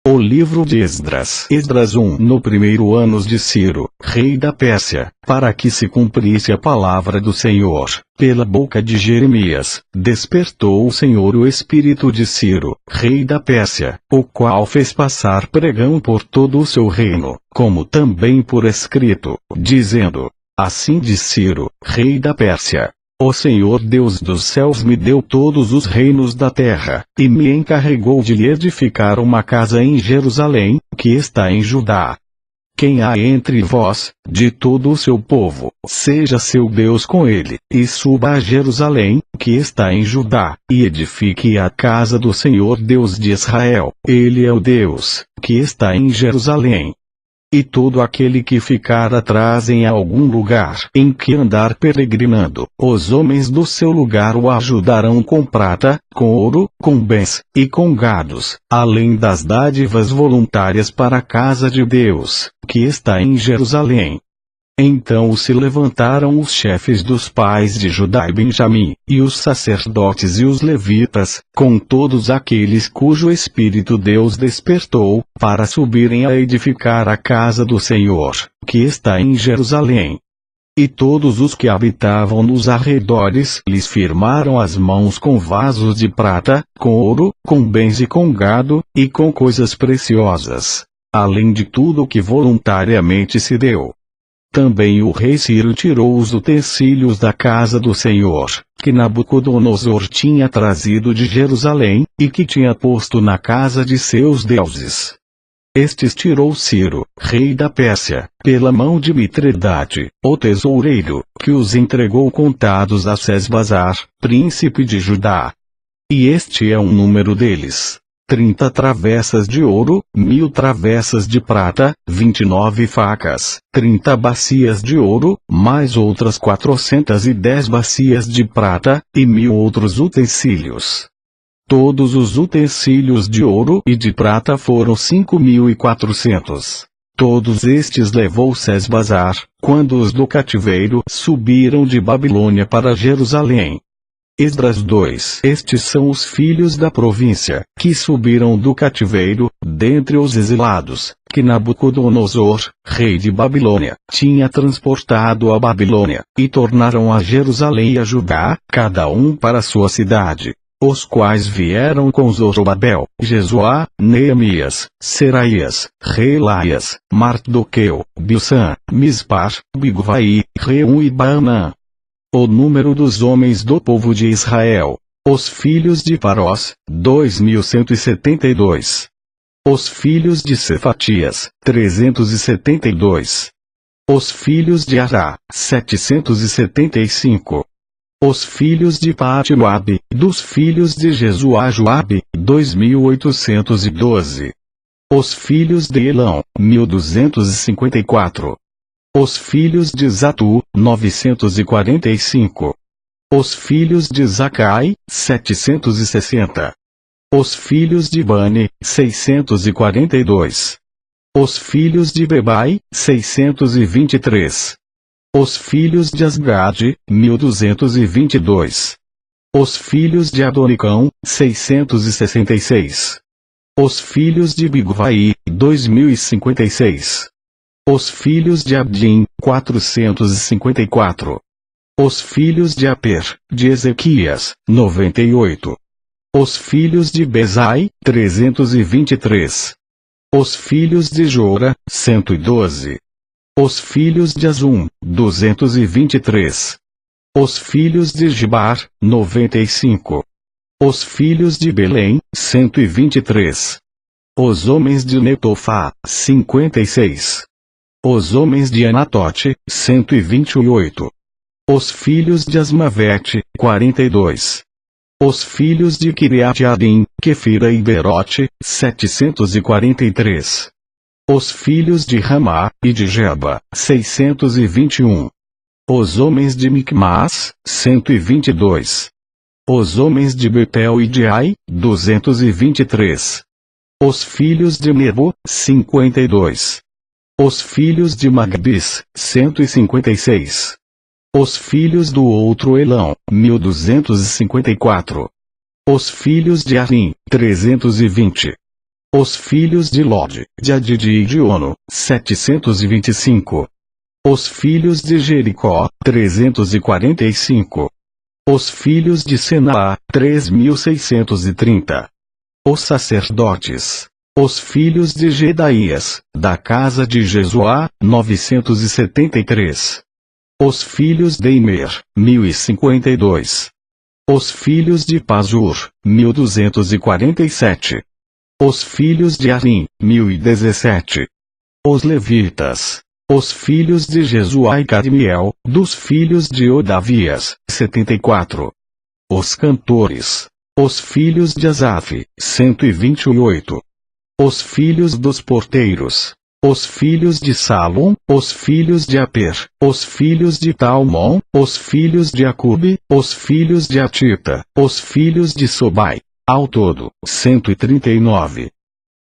O livro de Esdras. Esdras 1. No primeiro ano de Ciro, rei da Pérsia, para que se cumprisse a palavra do Senhor, pela boca de Jeremias, despertou o Senhor o espírito de Ciro, rei da Pérsia, o qual fez passar pregão por todo o seu reino, como também por escrito, dizendo: Assim diz Ciro, rei da Pérsia: O Senhor Deus dos céus me deu todos os reinos da terra, e me encarregou de lhe edificar uma casa em Jerusalém, que está em Judá. Quem há entre vós, de todo o seu povo, seja seu Deus com ele, e suba a Jerusalém, que está em Judá, e edifique a casa do Senhor Deus de Israel. Ele é o Deus, que está em Jerusalém. E todo aquele que ficar atrás em algum lugar em que andar peregrinando, os homens do seu lugar o ajudarão com prata, com ouro, com bens, e com gados, além das dádivas voluntárias para a casa de Deus, que está em Jerusalém. Então se levantaram os chefes dos pais de Judá e Benjamim, e os sacerdotes e os levitas, com todos aqueles cujo espírito Deus despertou, para subirem a edificar a casa do Senhor, que está em Jerusalém. E todos os que habitavam nos arredores lhes firmaram as mãos com vasos de prata, com ouro, com bens e com gado, e com coisas preciosas, além de tudo que voluntariamente se deu. Também o rei Ciro tirou os utensílios da casa do Senhor, que Nabucodonosor tinha trazido de Jerusalém, e que tinha posto na casa de seus deuses. Estes tirou Ciro, rei da Pérsia, pela mão de Mitredate, o tesoureiro, que os entregou contados a Sesbazar, príncipe de Judá. E este é o número deles: 30 travessas de ouro, 1000 travessas de prata, 29 facas, 30 bacias de ouro, mais outras 410 bacias de prata, e 1000 outros utensílios. Todos os utensílios de ouro e de prata foram 5.400. Todos estes levou Sesbazar, quando os do cativeiro subiram de Babilônia para Jerusalém. Esdras 2. Estes são os filhos da província, que subiram do cativeiro, dentre os exilados, que Nabucodonosor, rei de Babilônia, tinha transportado a Babilônia, e tornaram a Jerusalém e a Judá, cada um para sua cidade. Os quais vieram com Zorobabel, Jesuá, Neemias, Seraías, Reelaias, Mardoqueu, Bilsã, Mispar, Bigvai, Reum e Baanã. O número dos homens do povo de Israel: os filhos de Parós, 2.172. Os filhos de Cefatias, 372. Os filhos de Ará, 775. Os filhos de Patimuabe, dos filhos de Jesuá Joabe, 2.812. Os filhos de Elão, 1.254. Os filhos de Zatu, 945. Os filhos de Zacai, 760. Os filhos de Bani, 642. Os filhos de Bebai, 623. Os filhos de Asgade, 1222. Os filhos de Adonicão, 666. Os filhos de Bigvai, 2056. Os filhos de Abdim, 454. Os filhos de Aper, de Ezequias, 98. Os filhos de Bezai, 323. Os filhos de Jora, 112. Os filhos de Azum, 223. Os filhos de Gibar, 95. Os filhos de Belém, 123. Os homens de Netofá, 56. Os homens de Anatote, 128. Os filhos de Asmavete, 42. Os filhos de Kiriat-Arim, Quefira e Berote, 743. Os filhos de Ramá, e de Geba, 621. Os homens de Micmas, 122. Os homens de Betel e de Ai, 223. Os filhos de Nebo, 52. Os filhos de Magbis, 156. Os filhos do outro Elão, 1254. Os filhos de Arim, 320. Os filhos de Lod, de Adid e de Ono, 725. Os filhos de Jericó, 345. Os filhos de Senaa, 3630. Os sacerdotes. Os filhos de Gedaías, da casa de Jesuá, 973. Os filhos de Imer, 1052. Os filhos de Pazur, 1247. Os filhos de Arim, 1017. Os levitas. Os filhos de Jesuá e Cadmiel, dos filhos de Odavias, 74. Os cantores. Os filhos de Asaf, 128. Os filhos dos porteiros. Os filhos de Salom, os filhos de Aper, os filhos de Talmon, os filhos de Acube, os filhos de Atita, os filhos de Sobai. Ao todo, 139.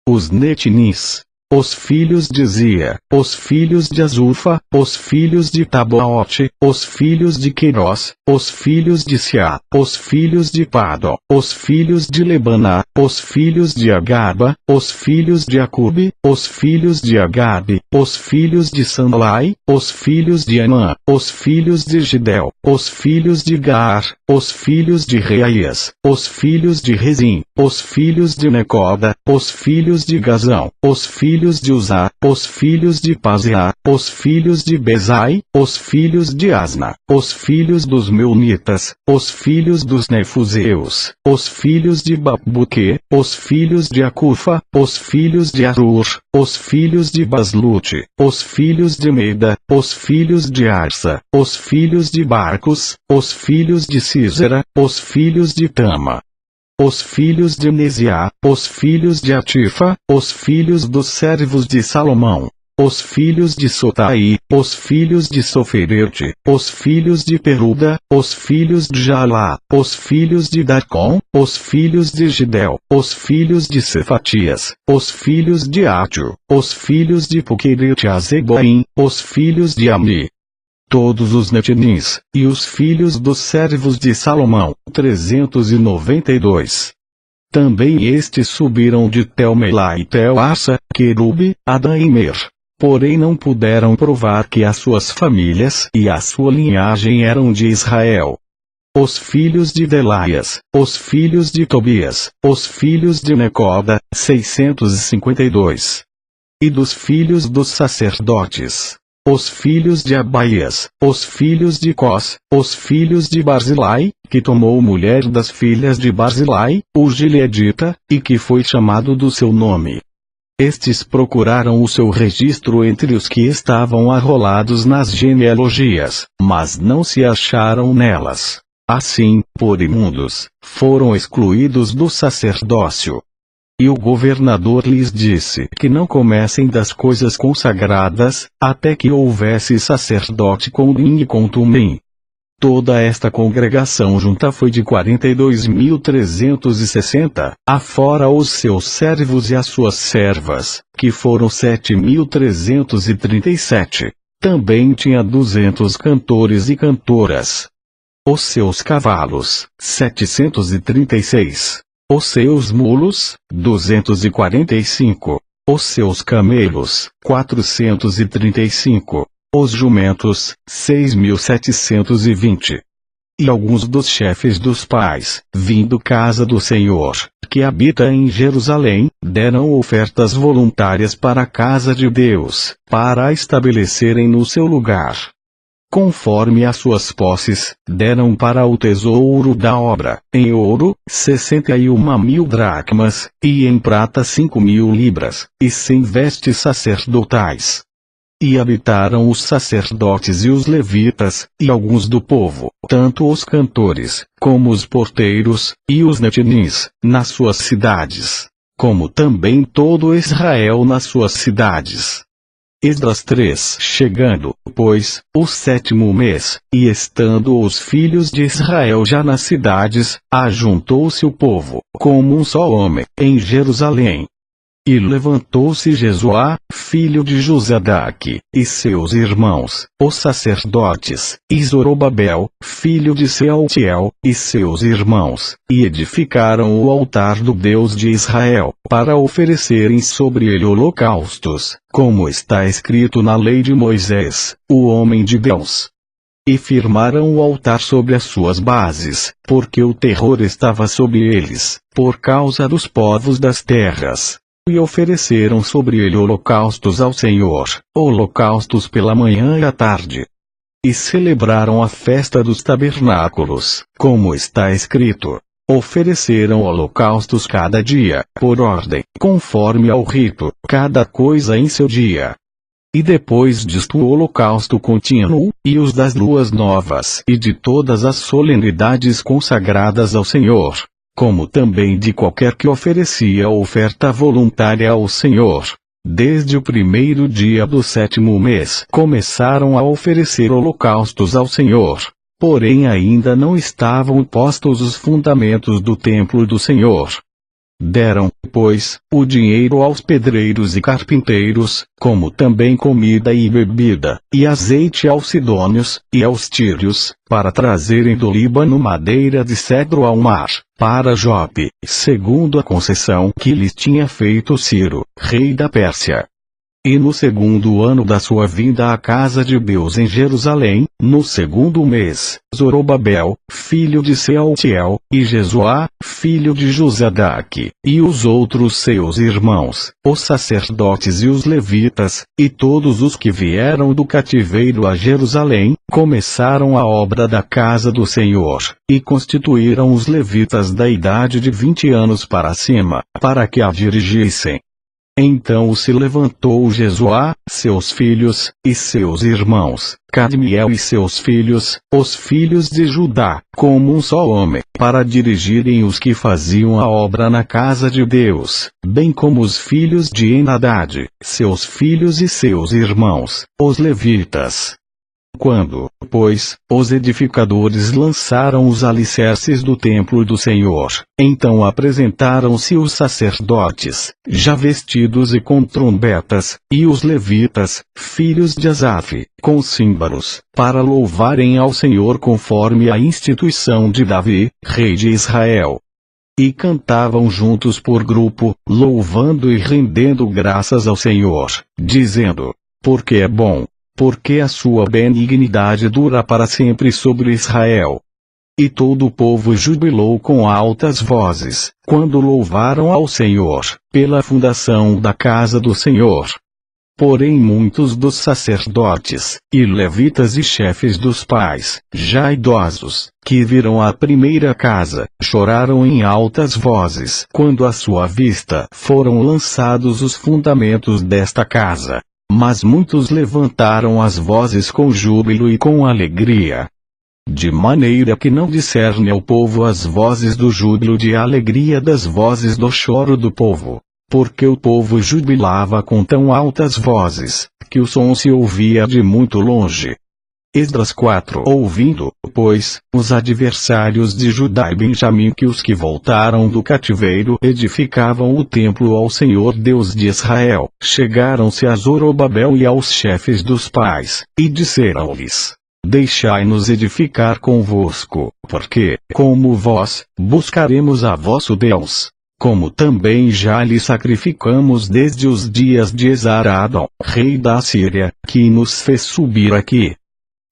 Os Netinis. Os filhos de Zia, os filhos de Azufa, os filhos de Tabaote, os filhos de Queiroz, os filhos de Siá, os filhos de Pado, os filhos de Lebaná, os filhos de Agaba, os filhos de Acube, os filhos de Agabe, os filhos de Sanlai, os filhos de Anã, os filhos de Gidel, os filhos de Gaar, os filhos de Reaías, os filhos de Rezim, os filhos de Necoda, os filhos de Gazão, os filhos de Uzá, os filhos de Paseá, os filhos de Bezai, os filhos de Asna, os filhos dos Meunitas, os filhos dos Nefuseus, os filhos de Babuque, os filhos de Acufa, os filhos de Arur, os filhos de Baslute, os filhos de Meda, os filhos de Arsa, os filhos de Barcos, os filhos de Císera, os filhos de Tama. Os filhos de Nesiá, os filhos de Atifa, os filhos dos servos de Salomão, os filhos de Sotai, os filhos de Soferete, os filhos de Peruda, os filhos de Jalá, os filhos de Darcom, os filhos de Gidel, os filhos de Cefatias, os filhos de Átio, os filhos de Puquerete Azeboim, os filhos de Ami. Todos os Netinins, e os filhos dos servos de Salomão, 392. Também estes subiram de Tel-Melá e Tel-Arsa, Querube, Adã e Mer. Porém não puderam provar que as suas famílias e a sua linhagem eram de Israel. Os filhos de Delaias, os filhos de Tobias, os filhos de Necoda, 652. E dos filhos dos sacerdotes. Os filhos de Abaias, os filhos de Cós, os filhos de Barzilai, que tomou mulher das filhas de Barzilai, o gileadita, e que foi chamado do seu nome. Estes procuraram o seu registro entre os que estavam arrolados nas genealogias, mas não se acharam nelas. Assim, por imundos, foram excluídos do sacerdócio. E o governador lhes disse que não comessem das coisas consagradas, até que houvesse sacerdote com Urim e com Tumim. Toda esta congregação junta foi de 42.360, afora os seus servos e as suas servas, que foram 7.337. Também tinha 200 cantores e cantoras. Os seus cavalos, 736. Os seus mulos, 245. Os seus camelos, 435. Os jumentos, 6.720. E alguns dos chefes dos pais, vindo casa do Senhor, que habita em Jerusalém, deram ofertas voluntárias para a casa de Deus, para a estabelecerem no seu lugar. Conforme as suas posses, deram para o tesouro da obra, em ouro, 61.000 dracmas, e em prata 5.000 libras, e 100 vestes sacerdotais. E habitaram os sacerdotes e os levitas, e alguns do povo, tanto os cantores, como os porteiros, e os netinins, nas suas cidades, como também todo Israel nas suas cidades. Esdras 3. Chegando, pois, o 7º mês, e estando os filhos de Israel já nas cidades, ajuntou-se o povo, como um só homem, em Jerusalém. E levantou-se Jesuá, filho de Josadaque, e seus irmãos, os sacerdotes, e Zorobabel, filho de Sealtiel, e seus irmãos, e edificaram o altar do Deus de Israel, para oferecerem sobre ele holocaustos, como está escrito na lei de Moisés, o homem de Deus. E firmaram o altar sobre as suas bases, porque o terror estava sobre eles, por causa dos povos das terras. E ofereceram sobre ele holocaustos ao Senhor, holocaustos pela manhã e à tarde. E celebraram a festa dos tabernáculos, como está escrito. Ofereceram holocaustos cada dia, por ordem, conforme ao rito, cada coisa em seu dia. E depois disto o holocausto contínuo, e os das luas novas e de todas as solenidades consagradas ao Senhor, como também de qualquer que oferecia oferta voluntária ao Senhor. Desde o primeiro dia do 7º mês começaram a oferecer holocaustos ao Senhor, porém ainda não estavam postos os fundamentos do templo do Senhor. Deram, pois, o dinheiro aos pedreiros e carpinteiros, como também comida e bebida, e azeite aos sidônios, e aos tírios, para trazerem do Líbano madeira de cedro ao mar, para Jope, segundo a concessão que lhes tinha feito Ciro, rei da Pérsia. E no 2º ano da sua vinda à casa de Deus em Jerusalém, no 2º mês, Zorobabel, filho de Sealtiel, e Jesuá, filho de Josadaque, e os outros seus irmãos, os sacerdotes e os levitas, e todos os que vieram do cativeiro a Jerusalém, começaram a obra da casa do Senhor, e constituíram os levitas da idade de 20 anos para cima, para que a dirigissem. Então se levantou Jesuá, seus filhos, e seus irmãos, Cadmiel e seus filhos, os filhos de Judá, como um só homem, para dirigirem os que faziam a obra na casa de Deus, bem como os filhos de Enadad, seus filhos e seus irmãos, os levitas. Quando, pois, os edificadores lançaram os alicerces do templo do Senhor, então apresentaram-se os sacerdotes, já vestidos e com trombetas, e os levitas, filhos de Asaf, com símbolos, para louvarem ao Senhor conforme a instituição de Davi, rei de Israel. E cantavam juntos por grupo, louvando e rendendo graças ao Senhor, dizendo: porque é bom, porque a sua benignidade dura para sempre sobre Israel. E todo o povo jubilou com altas vozes, quando louvaram ao Senhor, pela fundação da casa do Senhor. Porém muitos dos sacerdotes, e levitas e chefes dos pais, já idosos, que viram a primeira casa, choraram em altas vozes quando à sua vista foram lançados os fundamentos desta casa. Mas muitos levantaram as vozes com júbilo e com alegria. De maneira que não discerne ao povo as vozes do júbilo de alegria das vozes do choro do povo. Porque o povo jubilava com tão altas vozes, que o som se ouvia de muito longe. Esdras 4. Ouvindo, pois, os adversários de Judá e Benjamim que os que voltaram do cativeiro edificavam o templo ao Senhor Deus de Israel, chegaram-se a Zorobabel e aos chefes dos pais, e disseram-lhes: deixai-nos edificar convosco, porque, como vós, buscaremos a vosso Deus. Como também já lhe sacrificamos desde os dias de Esaradom, rei da Assíria, que nos fez subir aqui.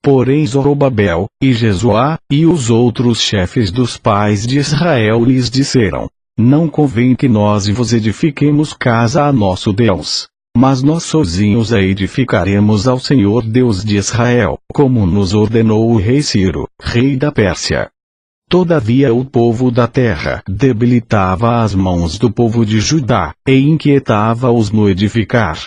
Porém Zorobabel, e Jesuá, e os outros chefes dos pais de Israel lhes disseram: não convém que nós vos edifiquemos casa a nosso Deus, mas nós sozinhos a edificaremos ao Senhor Deus de Israel, como nos ordenou o rei Ciro, rei da Pérsia. Todavia o povo da terra debilitava as mãos do povo de Judá, e inquietava-os no edificar.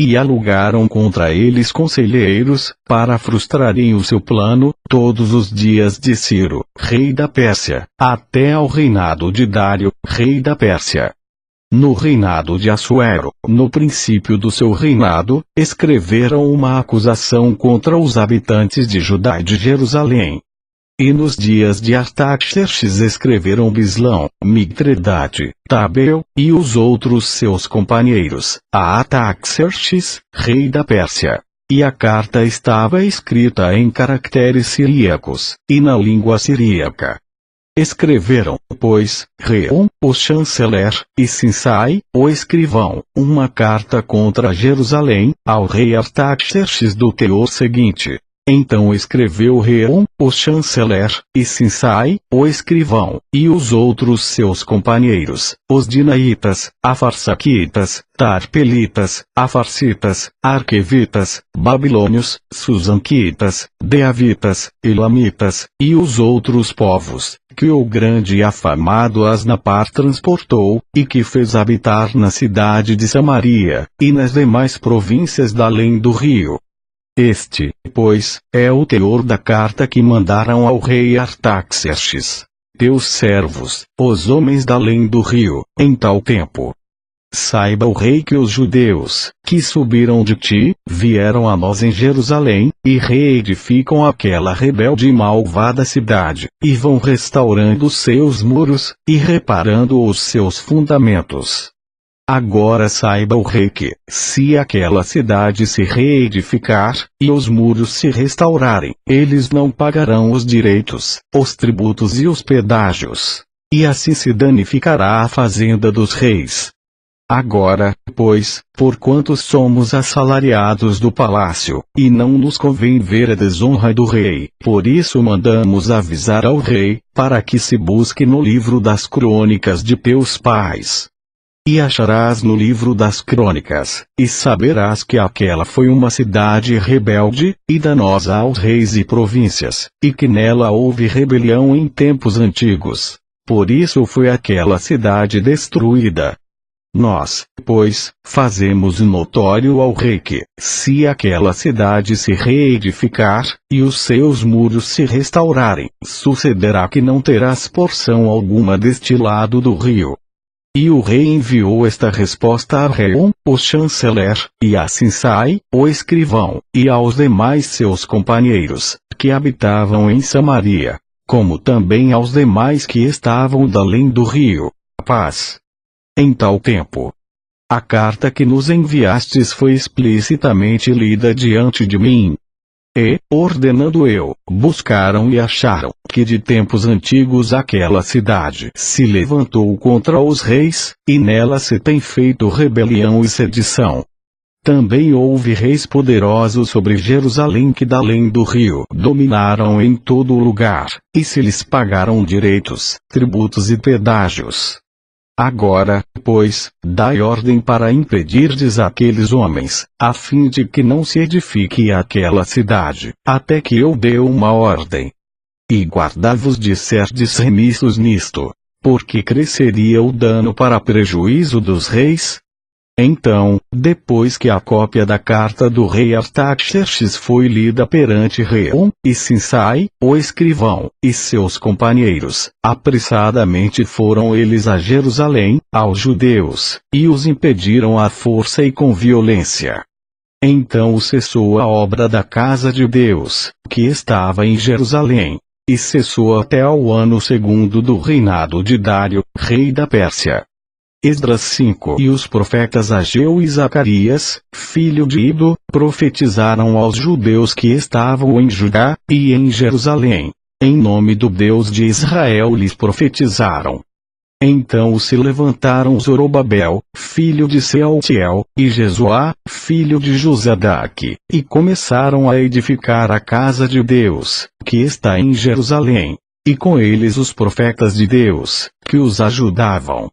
E alugaram contra eles conselheiros, para frustrarem o seu plano, todos os dias de Ciro, rei da Pérsia, até ao reinado de Dário, rei da Pérsia. No reinado de Assuero, no princípio do seu reinado, escreveram uma acusação contra os habitantes de Judá e de Jerusalém. E nos dias de Artaxerxes escreveram Bislão, Mitredate, Tabel, e os outros seus companheiros, a Artaxerxes, rei da Pérsia. E a carta estava escrita em caracteres siríacos, e na língua siríaca. Escreveram, pois, Reum, o chanceler, e Sinsai, o escrivão, uma carta contra Jerusalém, ao rei Artaxerxes do teor seguinte. Então escreveu Reum, o chanceler, e Sinsai, o escrivão, e os outros seus companheiros, os dinaitas, afarsaquitas, tarpelitas, afarsitas, arquevitas, babilônios, susanquitas, deavitas, elamitas, e os outros povos, que o grande e afamado Asnapar transportou, e que fez habitar na cidade de Samaria, e nas demais províncias da além do rio. Este, pois, é o teor da carta que mandaram ao rei Artaxerxes, teus servos, os homens da além do rio, em tal tempo. Saiba o rei que os judeus, que subiram de ti, vieram a nós em Jerusalém, e reedificam aquela rebelde e malvada cidade, e vão restaurando os seus muros, e reparando os seus fundamentos. Agora saiba o rei que, se aquela cidade se reedificar, e os muros se restaurarem, eles não pagarão os direitos, os tributos e os pedágios. E assim se danificará a fazenda dos reis. Agora, pois, porquanto somos assalariados do palácio, e não nos convém ver a desonra do rei, por isso mandamos avisar ao rei, para que se busque no livro das crônicas de teus pais. E acharás no livro das crônicas, e saberás que aquela foi uma cidade rebelde, e danosa aos reis e províncias, e que nela houve rebelião em tempos antigos. Por isso foi aquela cidade destruída. Nós, pois, fazemos notório ao rei que, se aquela cidade se reedificar, e os seus muros se restaurarem, sucederá que não terás porção alguma deste lado do rio. E o rei enviou esta resposta a Reum, o chanceler, e a Sinsai, o escrivão, e aos demais seus companheiros, que habitavam em Samaria, como também aos demais que estavam da além do rio. Paz. Em tal tempo, a carta que nos enviastes foi explicitamente lida diante de mim. E, ordenando eu, buscaram e acharam, que de tempos antigos aquela cidade se levantou contra os reis, e nela se tem feito rebelião e sedição. Também houve reis poderosos sobre Jerusalém que da além do rio dominaram em todo o lugar, e se lhes pagaram direitos, tributos e pedágios. Agora, pois, dai ordem para impedirdes aqueles homens, a fim de que não se edifique aquela cidade, até que eu dê uma ordem. E guardai-vos de serdes remissos nisto, porque cresceria o dano para prejuízo dos reis. Então, depois que a cópia da carta do rei Artaxerxes foi lida perante Reum, e Sinsai, o escrivão, e seus companheiros, apressadamente foram eles a Jerusalém, aos judeus, e os impediram à força e com violência. Então cessou a obra da casa de Deus, que estava em Jerusalém, e cessou até ao ano segundo do reinado de Dário, rei da Pérsia. Esdras 5. E os profetas Ageu e Zacarias, filho de Ido, profetizaram aos judeus que estavam em Judá, e em Jerusalém. Em nome do Deus de Israel lhes profetizaram. Então se levantaram Zorobabel, filho de Sealtiel, e Jesuá, filho de Josadaque, e começaram a edificar a casa de Deus, que está em Jerusalém. E com eles os profetas de Deus, que os ajudavam.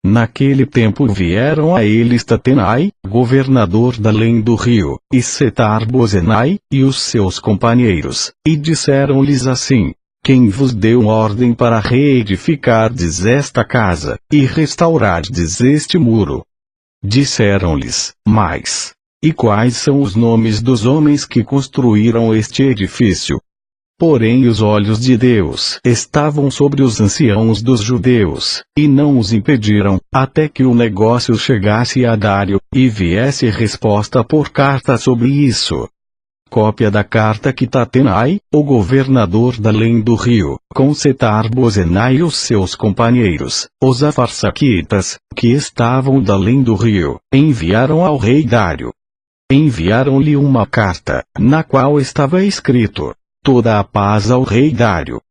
Naquele tempo vieram a eles Tatenai, governador da além do rio, e Setar-Bozenai, e os seus companheiros, e disseram-lhes assim: Quem vos deu ordem para reedificardes esta casa, e restaurardes este muro? Disseram-lhes: Mas, e quais são os nomes dos homens que construíram este edifício? Porém os olhos de Deus estavam sobre os anciãos dos judeus, e não os impediram, até que o negócio chegasse a Dário, e viesse resposta por carta sobre isso. cópia da carta que Tatenai, o governador da além do rio, com Setar-Bozenai e os seus companheiros, os Afarsaquitas, que estavam da além do rio, enviaram ao rei Dário. Enviaram-lhe uma carta, na qual estava escrito: toda a paz ao rei Dário.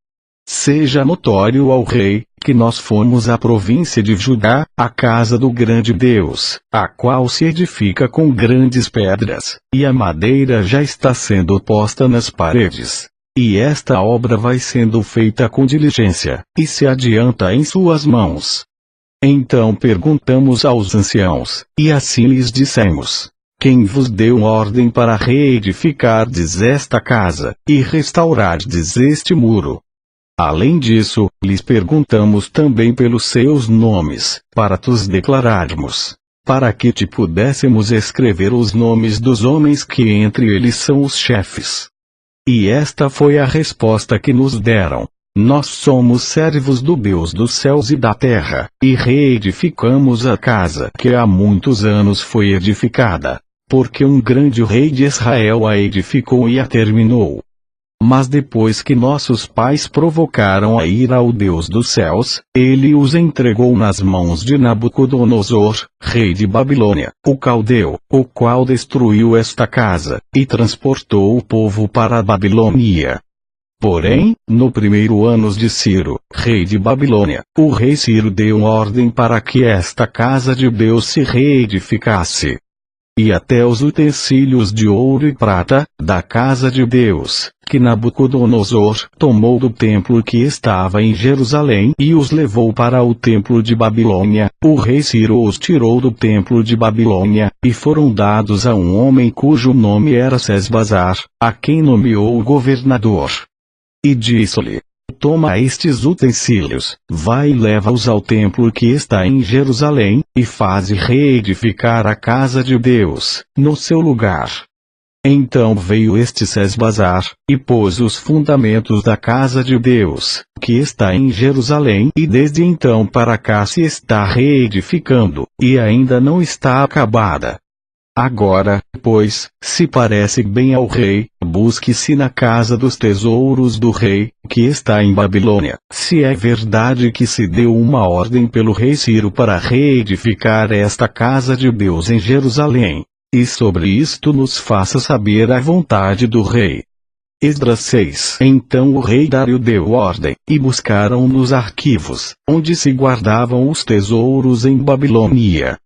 Seja notório ao rei, que nós fomos à província de Judá, a casa do grande Deus, a qual se edifica com grandes pedras, e a madeira já está sendo posta nas paredes. E esta obra vai sendo feita com diligência, e se adianta em suas mãos. Então perguntamos aos anciãos, e assim lhes dissemos: quem vos deu ordem para reedificardes esta casa, e restaurardes este muro? Além disso, lhes perguntamos também pelos seus nomes, para tos declararmos, para que te pudéssemos escrever os nomes dos homens que entre eles são os chefes. E esta foi a resposta que nos deram: nós somos servos do Deus dos céus e da terra, e reedificamos a casa que há muitos anos foi edificada, porque um grande rei de Israel a edificou e a terminou. Mas depois que nossos pais provocaram a ira ao Deus dos céus, ele os entregou nas mãos de Nabucodonosor, rei de Babilônia, o caldeu, o qual destruiu esta casa, e transportou o povo para a Babilônia. Porém, no primeiro ano de Ciro, rei de Babilônia, o rei Ciro deu ordem para que esta casa de Deus se reedificasse. E até os utensílios de ouro e prata, da casa de Deus, que Nabucodonosor tomou do templo que estava em Jerusalém e os levou para o templo de Babilônia, o rei Ciro os tirou do templo de Babilônia, e foram dados a um homem cujo nome era Sesbazar, a quem nomeou o governador. E disse-lhe: toma estes utensílios, vai e leva-os ao templo que está em Jerusalém, e faze reedificar a casa de Deus, no seu lugar. Então veio este Sesbazar, e pôs os fundamentos da casa de Deus, que está em Jerusalém, e desde então para cá se está reedificando, e ainda não está acabada. Agora, pois, se parece bem ao rei, busque-se na casa dos tesouros do rei, que está em Babilônia, se é verdade que se deu uma ordem pelo rei Ciro para reedificar esta casa de Deus em Jerusalém. E sobre isto nos faça saber a vontade do rei. Esdras 6. Então o rei Dário deu ordem, e buscaram nos arquivos, onde se guardavam os tesouros em Babilônia.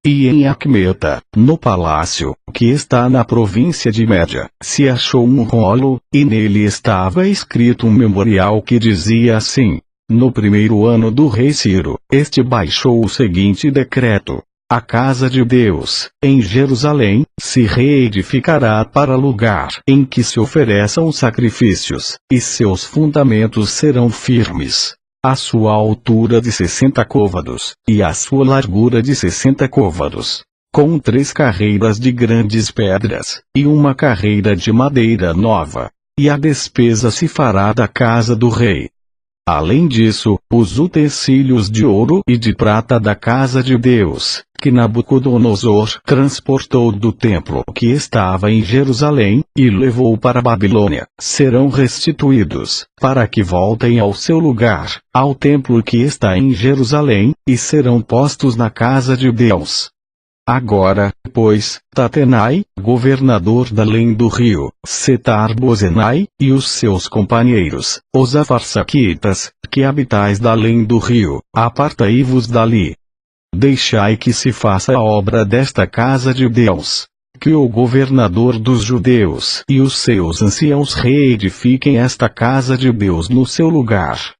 E em Acmeta, no palácio, que está na província de Média, se achou um rolo, e nele estava escrito um memorial que dizia assim: no primeiro ano do rei Ciro, este baixou o seguinte decreto: a casa de Deus, em Jerusalém, se reedificará para lugar em que se ofereçam sacrifícios, e seus fundamentos serão firmes. A sua altura de 60 côvados, e a sua largura de 60 côvados, com 3 carreiras de grandes pedras, e uma carreira de madeira nova, e a despesa se fará da casa do rei. Além disso, os utensílios de ouro e de prata da casa de Deus, que Nabucodonosor transportou do templo que estava em Jerusalém, e levou para a Babilônia, serão restituídos, para que voltem ao seu lugar, ao templo que está em Jerusalém, e serão postos na casa de Deus. Agora, pois, Tatenai, governador da além do rio, Setar-Bozenai, e os seus companheiros, os Afarsaquitas, que habitais da além do rio, apartai-vos dali. Deixai que se faça a obra desta casa de Deus. Que o governador dos judeus e os seus anciãos reedifiquem esta casa de Deus no seu lugar.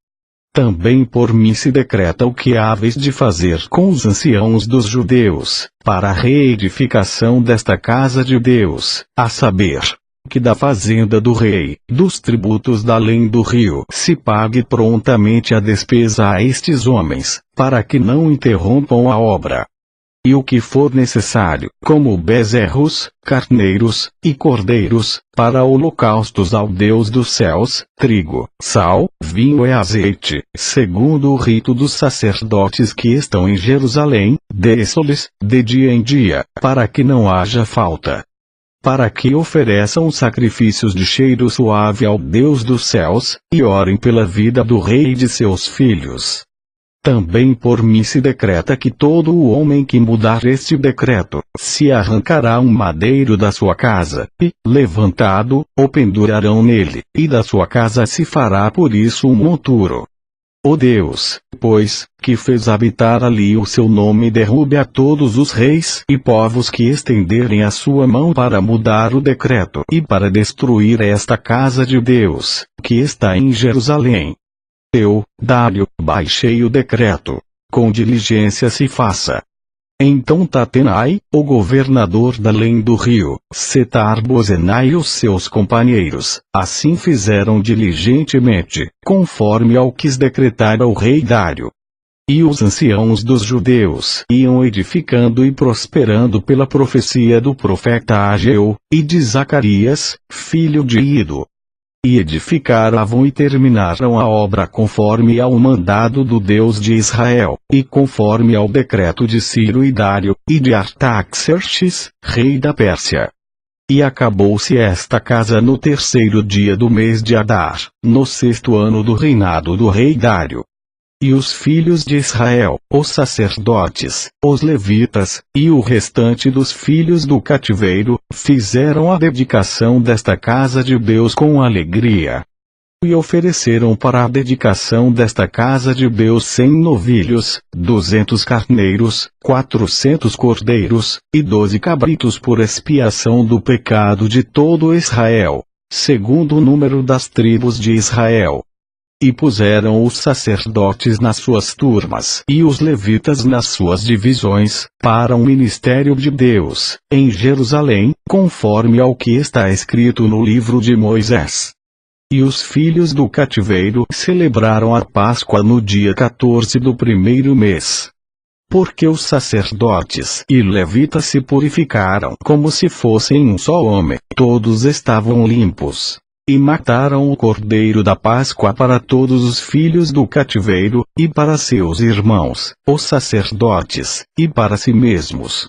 Também por mim se decreta o que haveis de fazer com os anciãos dos judeus, para a reedificação desta casa de Deus, a saber, que da fazenda do rei, dos tributos da além do rio, se pague prontamente a despesa a estes homens, para que não interrompam a obra. E o que for necessário, como bezerros, carneiros, e cordeiros, para holocaustos ao Deus dos céus, trigo, sal, vinho e azeite, segundo o rito dos sacerdotes que estão em Jerusalém, dê-se-lhes, de dia em dia, para que não haja falta. para que ofereçam sacrifícios de cheiro suave ao Deus dos céus, e orem pela vida do rei e de seus filhos. Também por mim se decreta que todo o homem que mudar este decreto, se arrancará um madeiro da sua casa, e, levantado, o pendurarão nele, e da sua casa se fará por isso um monturo. O Deus, pois, que fez habitar ali o seu nome derrube a todos os reis e povos que estenderem a sua mão para mudar o decreto e para destruir esta casa de Deus, que está em Jerusalém. Eu, Dário, baixei o decreto. Com diligência se faça. Então Tatenai, o governador da além do rio, Setar-Bozenai e os seus companheiros, assim fizeram diligentemente, conforme ao que decretara o rei Dário. E os anciãos dos judeus iam edificando e prosperando pela profecia do profeta Ageu, e de Zacarias, filho de Ido. E edificaram e terminaram a obra conforme ao mandado do Deus de Israel, e conforme ao decreto de Ciro e Dário, e de Artaxerxes, rei da Pérsia. E acabou-se esta casa no 3º dia do mês de Adar, no 6º ano do reinado do rei Dário. E os filhos de Israel, os sacerdotes, os levitas, e o restante dos filhos do cativeiro, fizeram a dedicação desta casa de Deus com alegria. E ofereceram para a dedicação desta casa de Deus 100 novilhos, 200 carneiros, 400 cordeiros, e 12 cabritos por expiação do pecado de todo Israel, segundo o número das tribos de Israel. E puseram os sacerdotes nas suas turmas e os levitas nas suas divisões, para o ministério de Deus, em Jerusalém, conforme ao que está escrito no livro de Moisés. E os filhos do cativeiro celebraram a Páscoa no dia 14 do 1º mês. Porque os sacerdotes e levitas se purificaram como se fossem um só homem, todos estavam limpos. E mataram o cordeiro da Páscoa para todos os filhos do cativeiro, e para seus irmãos, os sacerdotes, e para si mesmos.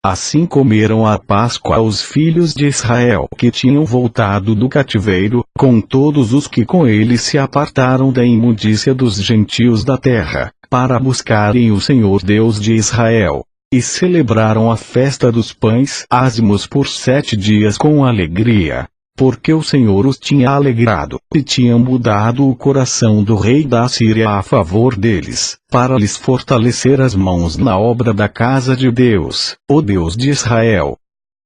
Assim comeram a Páscoa os filhos de Israel que tinham voltado do cativeiro, com todos os que com ele se apartaram da imundícia dos gentios da terra, para buscarem o Senhor Deus de Israel. E celebraram a festa dos pães ázimos por 7 dias com alegria. Porque o Senhor os tinha alegrado, e tinha mudado o coração do rei da Assíria a favor deles, para lhes fortalecer as mãos na obra da casa de Deus, o Deus de Israel.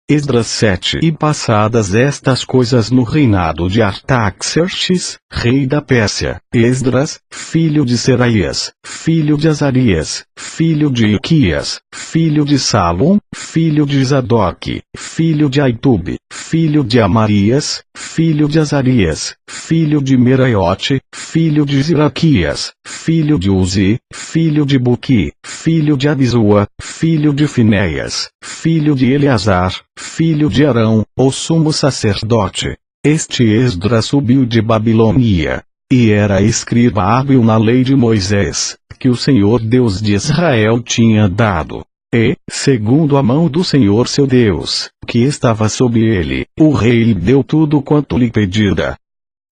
Esdras 7. E passadas estas coisas no reinado de Artaxerxes, rei da Pérsia, Esdras, filho de Seraías, filho de Azarias, filho de Ilquias, filho de Salom, filho de Zadoque, filho de Aitube, filho de Amarias, filho de Azarias, filho de Meraiote, filho de Ziraquias, filho de Uzi, filho de Buqui, filho de Abisua, filho de Finéias, filho de Eleazar, filho de Arão, o sumo sacerdote. Este Esdras subiu de Babilônia, e era escriba hábil na lei de Moisés, que o Senhor Deus de Israel tinha dado. E, segundo a mão do Senhor seu Deus, que estava sob ele, o rei lhe deu tudo quanto lhe pedira.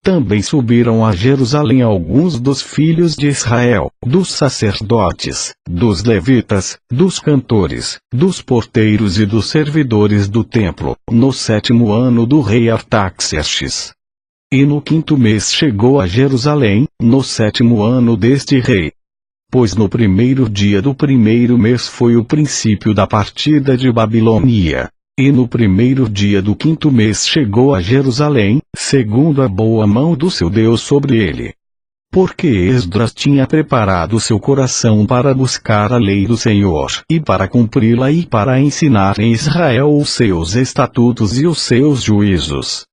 Também subiram a Jerusalém alguns dos filhos de Israel, dos sacerdotes, dos levitas, dos cantores, dos porteiros e dos servidores do templo, no 7º ano do rei Artaxerxes. E no 5º mês chegou a Jerusalém, no 7º ano deste rei. Pois no 1º dia do 1º mês foi o princípio da partida de Babilônia. E no 1º dia do 5º mês chegou a Jerusalém, segundo a boa mão do seu Deus sobre ele. Porque Esdras tinha preparado seu coração para buscar a lei do Senhor, e para cumpri-la e para ensinar em Israel os seus estatutos e os seus juízos.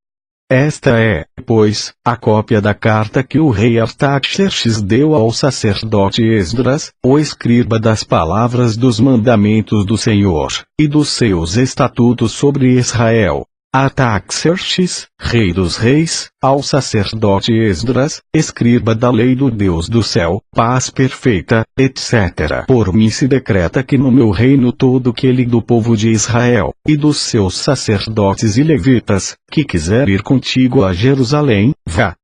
Esta é, pois, a cópia da carta que o rei Artaxerxes deu ao sacerdote Esdras, o escriba das palavras dos mandamentos do Senhor, e dos seus estatutos sobre Israel. Artaxerxes, rei dos reis, ao sacerdote Esdras, escriba da lei do Deus do céu, paz perfeita, etc. Por mim se decreta que no meu reino todo aquele do povo de Israel, e dos seus sacerdotes e levitas, que quiser ir contigo a Jerusalém, vá.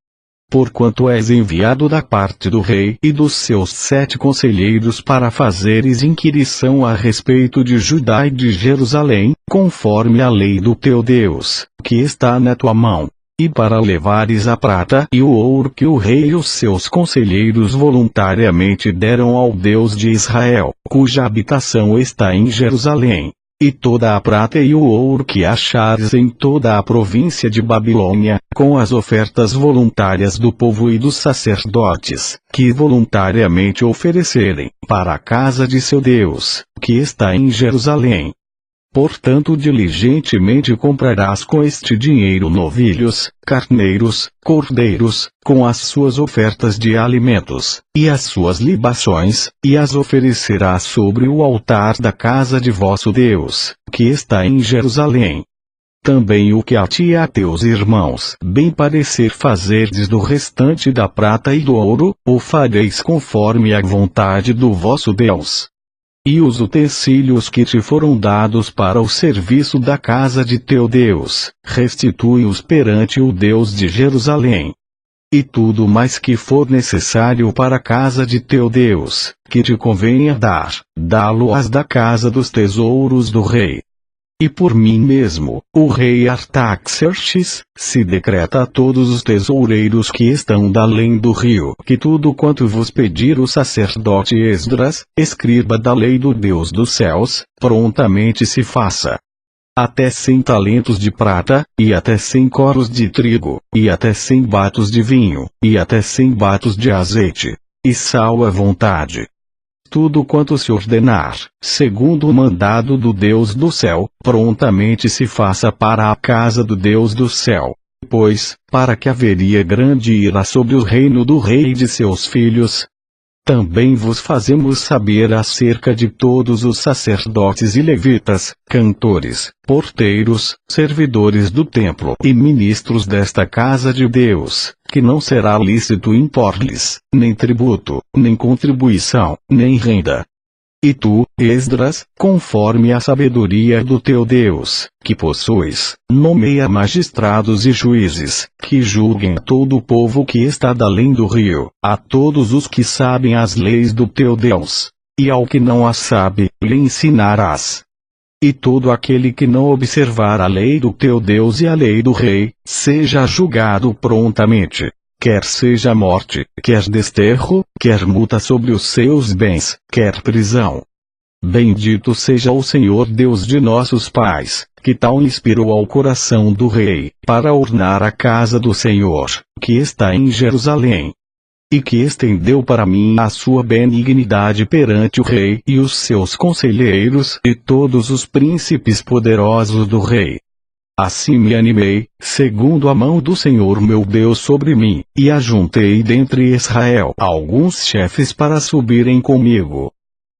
Porquanto és enviado da parte do rei e dos seus 7 conselheiros para fazeres inquirição a respeito de Judá e de Jerusalém, conforme a lei do teu Deus, que está na tua mão, e para levares a prata e o ouro que o rei e os seus conselheiros voluntariamente deram ao Deus de Israel, cuja habitação está em Jerusalém. E toda a prata e o ouro que achares em toda a província de Babilônia, com as ofertas voluntárias do povo e dos sacerdotes, que voluntariamente oferecerem, para a casa de seu Deus, que está em Jerusalém. Portanto diligentemente comprarás com este dinheiro novilhos, carneiros, cordeiros, com as suas ofertas de alimentos, e as suas libações, e as oferecerás sobre o altar da casa de vosso Deus, que está em Jerusalém. Também o que a ti e a teus irmãos bem parecer fazerdes do restante da prata e do ouro, o fareis conforme a vontade do vosso Deus. E os utensílios que te foram dados para o serviço da casa de teu Deus, restitui-os perante o Deus de Jerusalém. E tudo mais que for necessário para a casa de teu Deus, que te convenha dar, dá-lo-ás da casa dos tesouros do rei. E por mim mesmo, o rei Artaxerxes, se decreta a todos os tesoureiros que estão da além do rio, que tudo quanto vos pedir o sacerdote Esdras, escriba da lei do Deus dos céus, prontamente se faça. Até 100 talentos de prata, e até 100 coros de trigo, e até 100 batos de vinho, e até 100 batos de azeite, e sal à vontade. Tudo quanto se ordenar, segundo o mandado do Deus do céu, prontamente se faça para a casa do Deus do céu. Pois, para que haveria grande ira sobre o reino do rei e de seus filhos. Também vos fazemos saber acerca de todos os sacerdotes e levitas, cantores, porteiros, servidores do templo e ministros desta casa de Deus, que não será lícito impor-lhes, nem tributo, nem contribuição, nem renda. E tu, Esdras, conforme a sabedoria do teu Deus, que possuis, nomeia magistrados e juízes, que julguem a todo o povo que está da além do rio, a todos os que sabem as leis do teu Deus. E ao que não as sabe, lhe ensinarás. E todo aquele que não observar a lei do teu Deus e a lei do rei, seja julgado prontamente. Quer seja morte, quer desterro, quer multa sobre os seus bens, quer prisão. Bendito seja o Senhor Deus de nossos pais, que tal inspirou ao coração do rei, para ornar a casa do Senhor, que está em Jerusalém. E que estendeu para mim a sua benignidade perante o rei e os seus conselheiros e todos os príncipes poderosos do rei. Assim me animei, segundo a mão do Senhor meu Deus sobre mim, e ajuntei dentre Israel alguns chefes para subirem comigo.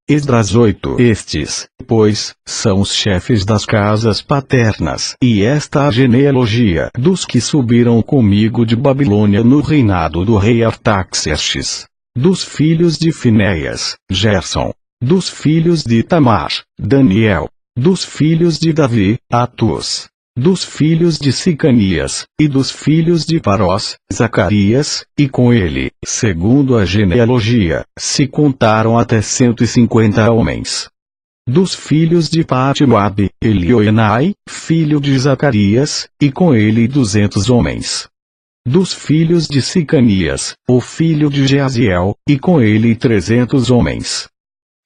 Esdras 8. Estes, pois, são os chefes das casas paternas, e esta a genealogia dos que subiram comigo de Babilônia no reinado do rei Artaxerxes. Dos filhos de Finéias, Gerson. Dos filhos de Itamar, Daniel. Dos filhos de Davi, Atus. Dos filhos de Sicanias, e dos filhos de Parós, Zacarias, e com ele, segundo a genealogia, se contaram até 150 homens. Dos filhos de Patimoabe, Elioenai, filho de Zacarias, e com ele 200 homens. Dos filhos de Sicanias, o filho de Jeaziel, e com ele 300 homens.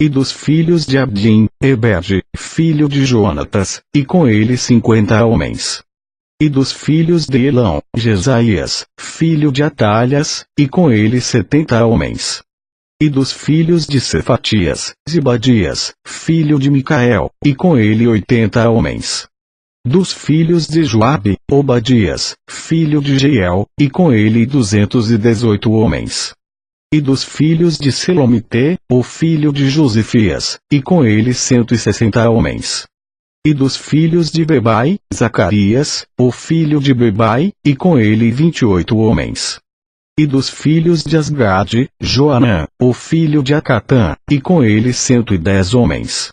E dos filhos de Abdim, Ebed, filho de Jonatas, e com ele 50 homens. E dos filhos de Elão, Jesaías, filho de Atalhas, e com ele 70 homens. E dos filhos de Cefatias, Zibadias, filho de Micael, e com ele 80 homens. Dos filhos de Joabe, Obadias, filho de Jeiel, e com ele 218 homens. E dos filhos de Selomite, o filho de Josifias, e com ele 160 homens. E dos filhos de Bebai, Zacarias, o filho de Bebai, e com ele 28 homens. E dos filhos de Asgade, Joanã, o filho de Acatã, e com ele 110 homens.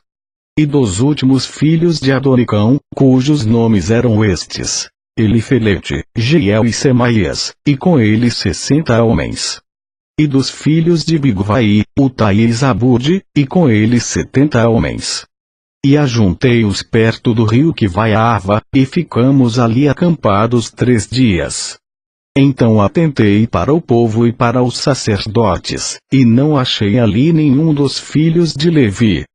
E dos últimos filhos de Adonicão, cujos nomes eram estes: Elifelete, Jeiel e Semaías, e com ele 60 homens. E dos filhos de Bigvai, Utai e Zabude, e com eles 70 homens. E ajuntei-os perto do rio que vai a Ava, e ficamos ali acampados 3 dias. Então atentei para o povo e para os sacerdotes, e não achei ali nenhum dos filhos de Levi.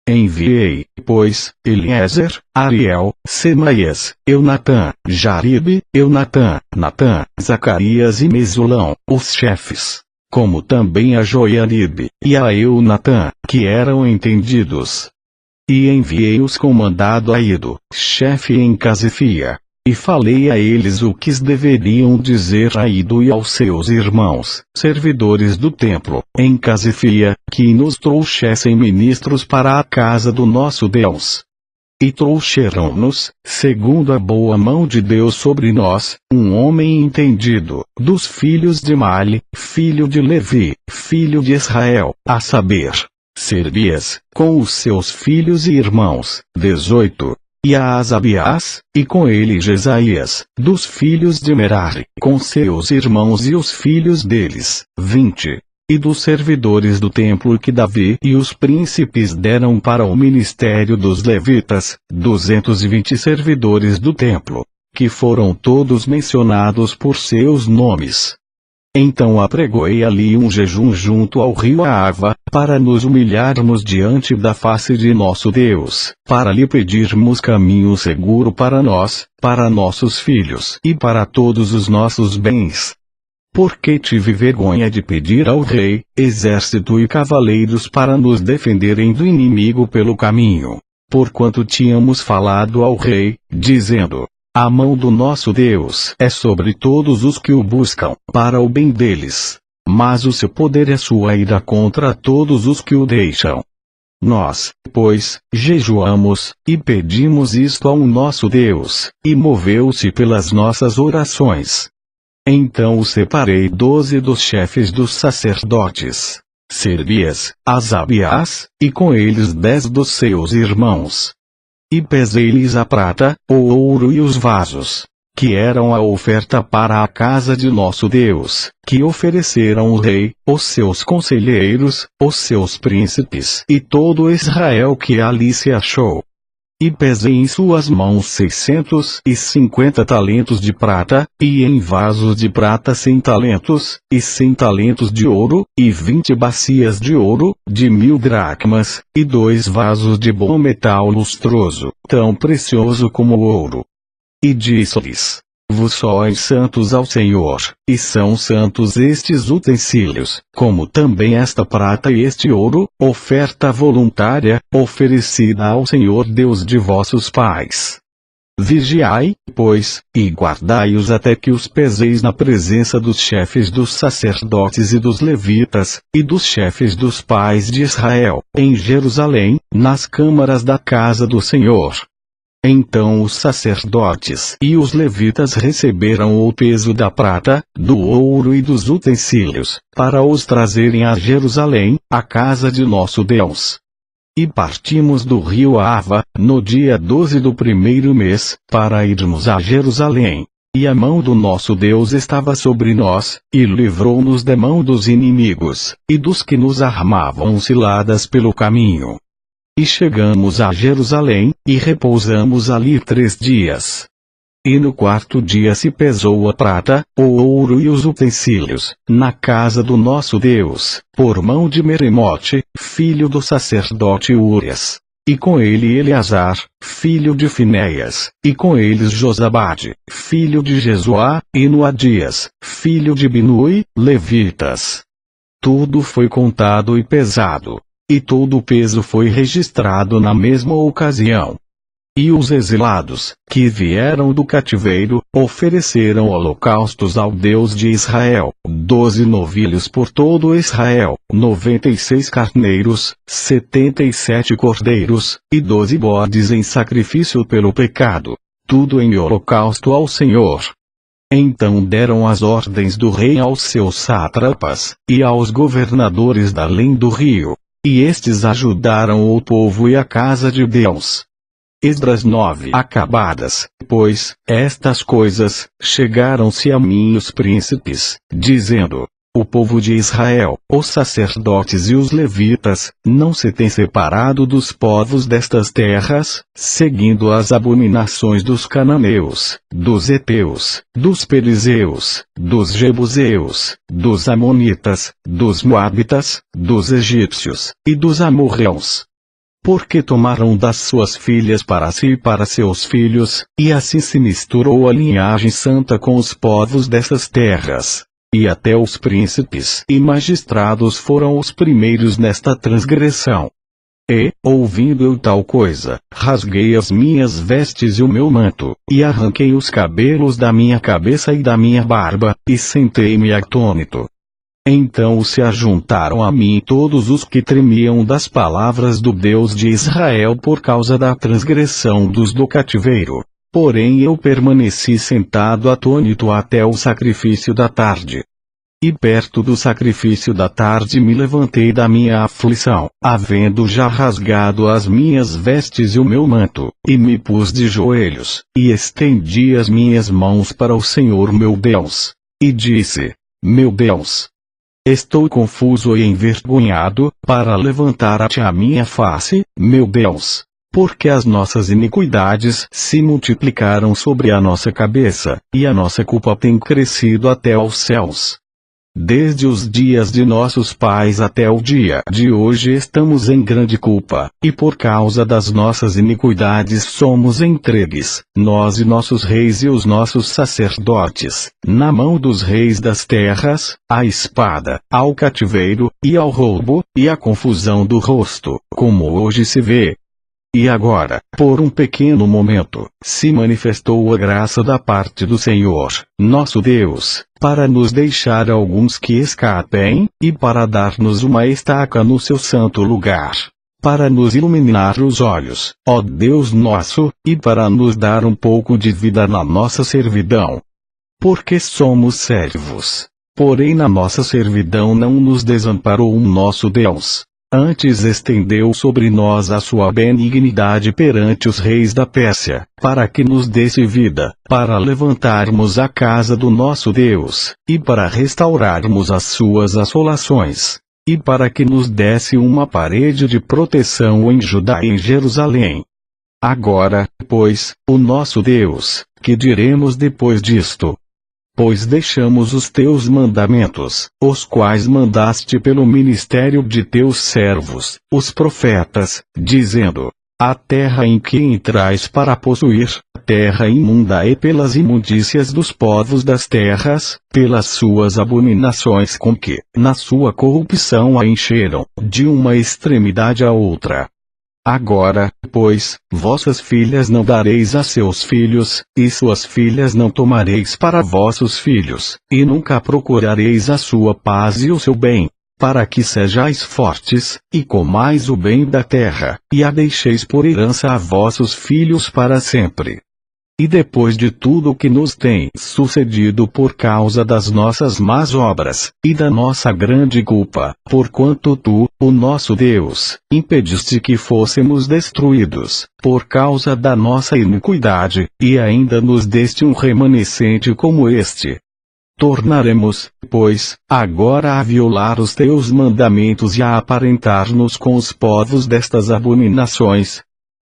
Enviei, pois, Eliezer, Ariel, Semaías, Eunatã, Jaribe, Eunatã, Natã, Zacarias e Mesulão, os chefes, como também a Joiaribe, e a Eunatã, que eram entendidos. E enviei-os com mandado a Ido, chefe em Casifia. E falei a eles o que deveriam dizer a Ido e aos seus irmãos, servidores do templo, em Casifia, que nos trouxessem ministros para a casa do nosso Deus. E trouxeram-nos, segundo a boa mão de Deus sobre nós, um homem entendido, dos filhos de Mali, filho de Levi, filho de Israel, a saber, Serbias, com os seus filhos e irmãos, 18, e a Asabias, e com ele Jesaías, dos filhos de Merari, com seus irmãos e os filhos deles, 20, e dos servidores do templo que Davi e os príncipes deram para o ministério dos levitas, 220 servidores do templo, que foram todos mencionados por seus nomes. Então apregoei ali um jejum junto ao rio Ava, para nos humilharmos diante da face de nosso Deus, para lhe pedirmos caminho seguro para nós, para nossos filhos e para todos os nossos bens. Porque tive vergonha de pedir ao rei, exército e cavaleiros para nos defenderem do inimigo pelo caminho. Porquanto tínhamos falado ao rei, dizendo: a mão do nosso Deus é sobre todos os que o buscam, para o bem deles. Mas o seu poder é sua ira contra todos os que o deixam. Nós, pois, jejuamos, e pedimos isto ao nosso Deus, e moveu-se pelas nossas orações. Então os separei 12 dos chefes dos sacerdotes, Serbias, Asabias, e com eles 10 dos seus irmãos. E pesei-lhes a prata, o ouro e os vasos, que eram a oferta para a casa de nosso Deus, que ofereceram o rei, os seus conselheiros, os seus príncipes e todo Israel que ali se achou. E pesei em suas mãos 650 talentos de prata, e em vasos de prata 100 talentos, e 100 talentos de ouro, e 20 bacias de ouro, de 1000 dracmas, e 2 vasos de bom metal lustroso, tão precioso como o ouro. E disse-lhes: vos sois santos ao Senhor, e são santos estes utensílios, como também esta prata e este ouro, oferta voluntária, oferecida ao Senhor Deus de vossos pais. Vigiai, pois, e guardai-os até que os peseis na presença dos chefes dos sacerdotes e dos levitas, e dos chefes dos pais de Israel, em Jerusalém, nas câmaras da casa do Senhor. Então os sacerdotes e os levitas receberam o peso da prata, do ouro e dos utensílios, para os trazerem a Jerusalém, a casa de nosso Deus. E partimos do rio Ava, no dia 12 do primeiro mês, para irmos a Jerusalém. E a mão do nosso Deus estava sobre nós, e livrou-nos da mão dos inimigos, e dos que nos armavam ciladas pelo caminho. E chegamos a Jerusalém, e repousamos ali 3 dias. E no 4º dia se pesou a prata, o ouro e os utensílios, na casa do nosso Deus, por mão de Meremote, filho do sacerdote Urias. E com ele Eleazar, filho de Finéias, e com eles Josabade, filho de Jesuá, e Noadias, filho de Binui, levitas. Tudo foi contado e pesado. E todo o peso foi registrado na mesma ocasião. E os exilados, que vieram do cativeiro, ofereceram holocaustos ao Deus de Israel, 12 novilhos por todo Israel, 96 carneiros, 77 cordeiros, e 12 bodes em sacrifício pelo pecado. Tudo em holocausto ao Senhor. Então deram as ordens do rei aos seus sátrapas, e aos governadores da além do rio. E estes ajudaram o povo e a casa de Deus. Esdras 9. Acabadas, pois, estas coisas, chegaram-se a mim os príncipes, dizendo: o povo de Israel, os sacerdotes e os levitas, não se têm separado dos povos destas terras, seguindo as abominações dos cananeus, dos heteus, dos perizeus, dos jebuseus, dos amonitas, dos moabitas, dos egípcios, e dos amorreus. Porque tomaram das suas filhas para si e para seus filhos, e assim se misturou a linhagem santa com os povos dessas terras. E até os príncipes e magistrados foram os primeiros nesta transgressão. E, ouvindo eu tal coisa, rasguei as minhas vestes e o meu manto, e arranquei os cabelos da minha cabeça e da minha barba, e sentei-me atônito. Então se ajuntaram a mim todos os que tremiam das palavras do Deus de Israel por causa da transgressão dos do cativeiro. Porém eu permaneci sentado atônito até o sacrifício da tarde. E perto do sacrifício da tarde me levantei da minha aflição, havendo já rasgado as minhas vestes e o meu manto, e me pus de joelhos, e estendi as minhas mãos para o Senhor meu Deus. E disse: meu Deus, estou confuso e envergonhado, para levantar a ti a minha face, meu Deus. Porque as nossas iniquidades se multiplicaram sobre a nossa cabeça, e a nossa culpa tem crescido até aos céus. Desde os dias de nossos pais até o dia de hoje estamos em grande culpa, e por causa das nossas iniquidades somos entregues, nós e nossos reis e os nossos sacerdotes, na mão dos reis das terras, à espada, ao cativeiro, e ao roubo, e à confusão do rosto, como hoje se vê. E agora, por um pequeno momento, se manifestou a graça da parte do Senhor, nosso Deus, para nos deixar alguns que escapem, e para dar-nos uma estaca no seu santo lugar. Para nos iluminar os olhos, ó Deus nosso, e para nos dar um pouco de vida na nossa servidão. Porque somos servos. Porém na nossa servidão não nos desamparou o nosso Deus. Antes estendeu sobre nós a sua benignidade perante os reis da Pérsia, para que nos desse vida, para levantarmos a casa do nosso Deus, e para restaurarmos as suas assolações, e para que nos desse uma parede de proteção em Judá e em Jerusalém. Agora, pois, o nosso Deus, que diremos depois disto? Pois deixamos os teus mandamentos, os quais mandaste pelo ministério de teus servos, os profetas, dizendo: a terra em que entrais para possuir, terra imunda é pelas imundícias dos povos das terras, pelas suas abominações com que, na sua corrupção a encheram, de uma extremidade a outra. Agora, pois, vossas filhas não dareis a seus filhos, e suas filhas não tomareis para vossos filhos, e nunca procurareis a sua paz e o seu bem, para que sejais fortes, e comais o bem da terra, e a deixeis por herança a vossos filhos para sempre. E depois de tudo o que nos tem sucedido por causa das nossas más obras, e da nossa grande culpa, porquanto tu, o nosso Deus, impediste que fôssemos destruídos, por causa da nossa iniquidade, e ainda nos deste um remanescente como este. Tornaremos, pois, agora a violar os teus mandamentos e a aparentar-nos com os povos destas abominações.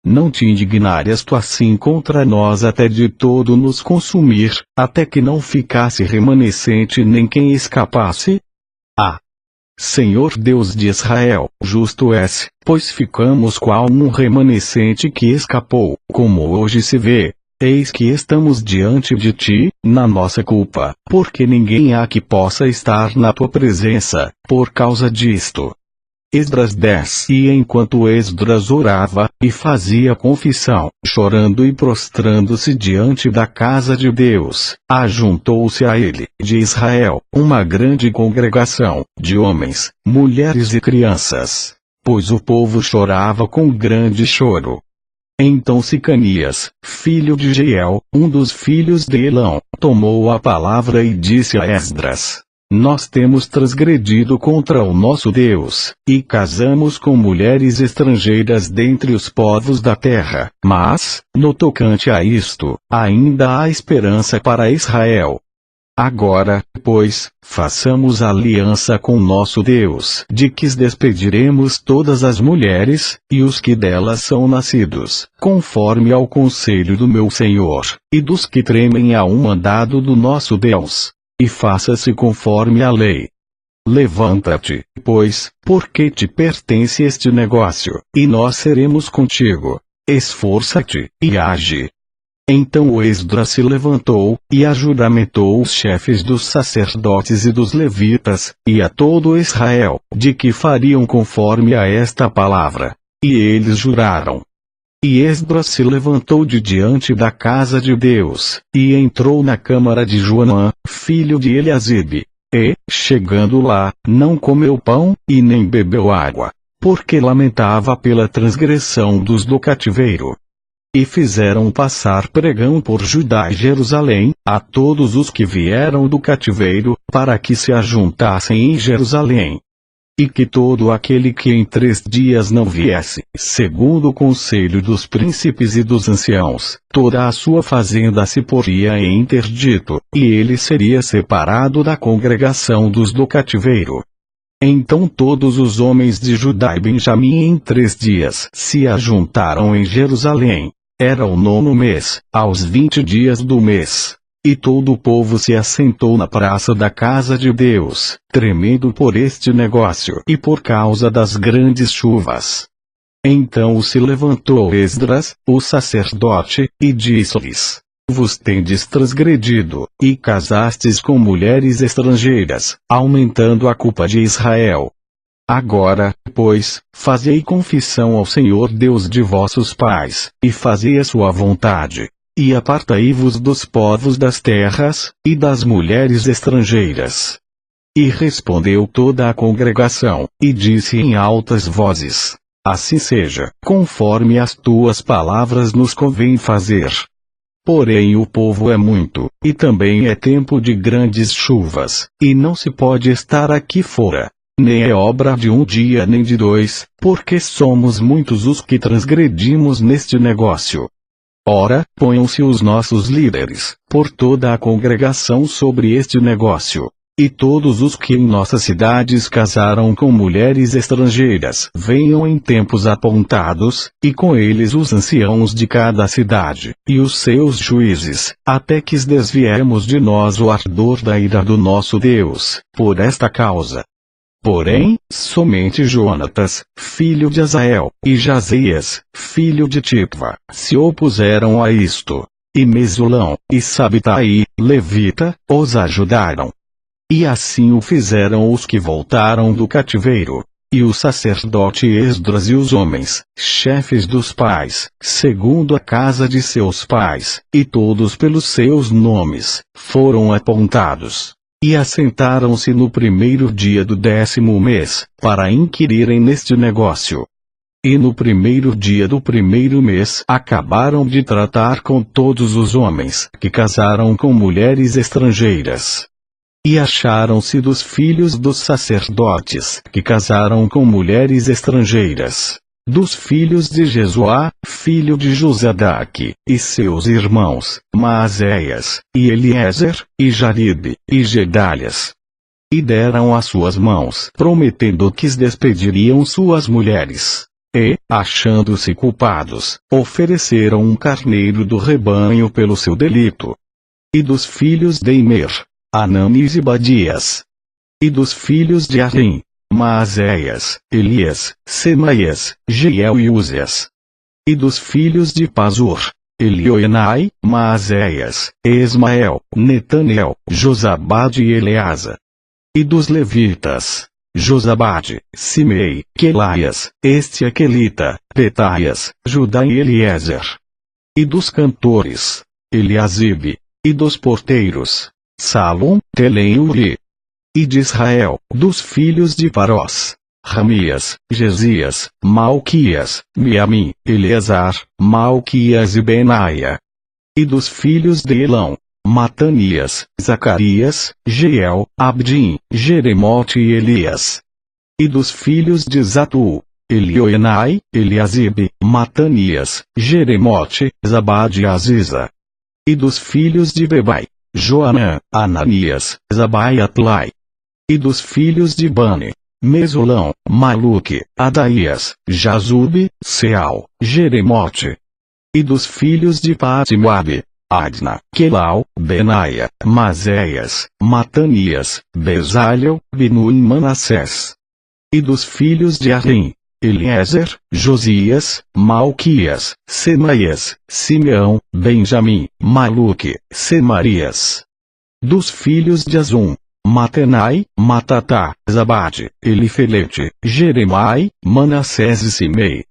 Não te indignares tu assim contra nós até de todo nos consumir, até que não ficasse remanescente nem quem escapasse? Ah! Senhor Deus de Israel, justo és, pois ficamos qual um remanescente que escapou, como hoje se vê. Eis que estamos diante de ti, na nossa culpa, porque ninguém há que possa estar na tua presença, por causa disto. Esdras 10. E enquanto Esdras orava, e fazia confissão, chorando e prostrando-se diante da casa de Deus, ajuntou-se a ele, de Israel, uma grande congregação, de homens, mulheres e crianças. Pois o povo chorava com grande choro. Então Sicanias, filho de Jeiel, um dos filhos de Elão, tomou a palavra e disse a Esdras: Nós temos transgredido contra o nosso Deus, e casamos com mulheres estrangeiras dentre os povos da terra, mas, no tocante a isto, ainda há esperança para Israel. Agora, pois, façamos aliança com nosso Deus, de que despediremos todas as mulheres, e os que delas são nascidos, conforme ao conselho do meu Senhor, e dos que tremem a um mandado do nosso Deus. E faça-se conforme a lei. Levanta-te, pois, porque te pertence este negócio, e nós seremos contigo. Esforça-te, e age. Então Esdras se levantou, e ajuramentou os chefes dos sacerdotes e dos levitas, e a todo Israel, de que fariam conforme a esta palavra. E eles juraram. E Esdras se levantou de diante da casa de Deus, e entrou na câmara de Joanã, filho de Eliasibe. E, chegando lá, não comeu pão, e nem bebeu água, porque lamentava pela transgressão dos do cativeiro. E fizeram passar pregão por Judá e Jerusalém, a todos os que vieram do cativeiro, para que se ajuntassem em Jerusalém. E que todo aquele que em 3 dias não viesse, segundo o conselho dos príncipes e dos anciãos, toda a sua fazenda se poria em interdito, e ele seria separado da congregação dos do cativeiro. Então todos os homens de Judá e Benjamim em 3 dias se ajuntaram em Jerusalém. Era o 9º mês, aos 20 dias do mês. E todo o povo se assentou na praça da casa de Deus, tremendo por este negócio e por causa das grandes chuvas. Então se levantou Esdras, o sacerdote, e disse-lhes: Vos tendes transgredido, e casastes com mulheres estrangeiras, aumentando a culpa de Israel. Agora, pois, fazei confissão ao Senhor Deus de vossos pais, e fazei a sua vontade. E apartai-vos dos povos das terras, e das mulheres estrangeiras. E respondeu toda a congregação, e disse em altas vozes: Assim seja, conforme as tuas palavras nos convém fazer. Porém o povo é muito, e também é tempo de grandes chuvas, e não se pode estar aqui fora. Nem é obra de um dia nem de 2, porque somos muitos os que transgredimos neste negócio. Ora, ponham-se os nossos líderes, por toda a congregação sobre este negócio. E todos os que em nossas cidades casaram com mulheres estrangeiras venham em tempos apontados, e com eles os anciãos de cada cidade, e os seus juízes, até que desviemos de nós o ardor da ira do nosso Deus, por esta causa. Porém, somente Jonatas, filho de Azael, e Jazeias, filho de Tikva, se opuseram a isto. E Mesulão, e Sabitai, levita, os ajudaram. E assim o fizeram os que voltaram do cativeiro. E o sacerdote Esdras e os homens, chefes dos pais, segundo a casa de seus pais, e todos pelos seus nomes, foram apontados. E assentaram-se no 1º dia do 10º mês, para inquirirem neste negócio. E no 1º dia do 1º mês acabaram de tratar com todos os homens que casaram com mulheres estrangeiras. E acharam-se dos filhos dos sacerdotes que casaram com mulheres estrangeiras. Dos filhos de Jesuá, filho de Josadaque, e seus irmãos, Maazéias, e Eliezer, e Jaribe, e Gedalias. E deram as suas mãos, prometendo que despediriam suas mulheres. E, achando-se culpados, ofereceram um carneiro do rebanho pelo seu delito. E dos filhos de Imer, Ananis e Badias. E dos filhos de Arim, Maazéias, Elias, Semaias, Jeiel e Uzias. E dos filhos de Pazur, Elioenai, Maazéias, Esmael, Netanel, Josabade e Eleasa. E dos levitas, Josabade, Simei, Quelaias, este Aquelita, Petaias, Judá e Eliezer. E dos cantores, Eliasibe. E dos porteiros, Salom, Telém e Uri. E de Israel, dos filhos de Parós, Ramias, Gesias, Malquias, Miamim, Eleazar, Malquias e Benaia. E dos filhos de Elão, Matanias, Zacarias, Jeiel, Abdim, Jeremote e Elias. E dos filhos de Zatu, Elioenai, Eliasibe, Matanias, Jeremote, Zabade e Aziza. E dos filhos de Bebai, Joanã, Ananias, Zabai e Atlai. E dos filhos de Bani, Mesulão, Maluque, Adaías, Jazube, Seal, Jeremote. E dos filhos de Patimoabe, Adna, Quelau, Benaia, Mazéias, Matanias, Bezalel, Binu e Manassés. E dos filhos de Arim, Eliezer, Josias, Malquias, Semaías, Simeão, Benjamim, Maluque, Semarias. Dos filhos de Azum, Matenai, Matatá, Zabade, Elifelete, Jeremai, Manassés e Simei.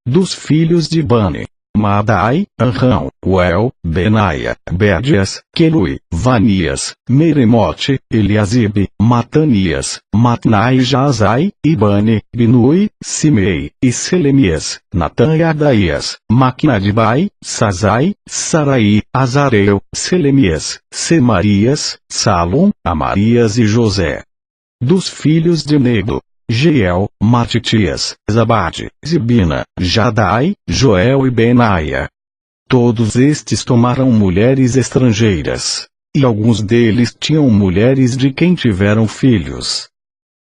Dos filhos de Bani, Madai, Anrão, Uel, Benaia, Bédias, Quelui, Vanias, Meremote, Eliasibe, Matanias, Matnai e Jazai, Ibane, Binui, Simei, e Selemias, Natã e Adaías, Maquinadibai, Sazai, Sarai, Azareu, Selemias, Semarias, Salom, Amarias e José. Dos filhos de Nego, Jeiel, Matitias, Zabade, Zibina, Jadai, Joel e Benaia. Todos estes tomaram mulheres estrangeiras, e alguns deles tinham mulheres de quem tiveram filhos.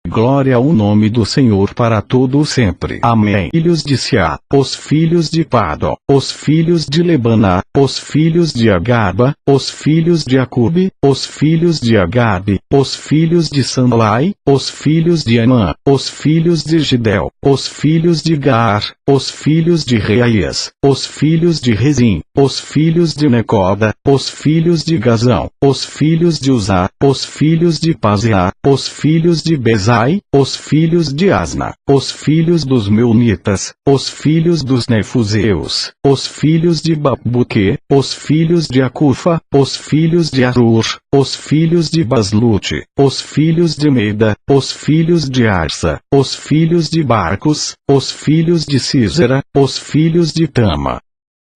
Glória ao nome do Senhor para todo o sempre. Amém. Filhos de Siá, os filhos de Pado, os filhos de Lebaná, os filhos de Agaba, os filhos de Acube, os filhos de Agabe, os filhos de Sanlai, os filhos de Anã, os filhos de Gidel, os filhos de Gaar, os filhos de Reaías, os filhos de Rezim, os filhos de Necoda, os filhos de Gazão, os filhos de Uzá, os filhos de Paseá, os filhos de Bezai, os filhos de Asna, os filhos dos Meunitas, os filhos dos Nefuseus, os filhos de Babuque, os filhos de Acufa, os filhos de Arur, os filhos de Baslute, os filhos de Meda, os filhos de Arsa, os filhos de Barcos, os filhos de Císera, os filhos de Tama.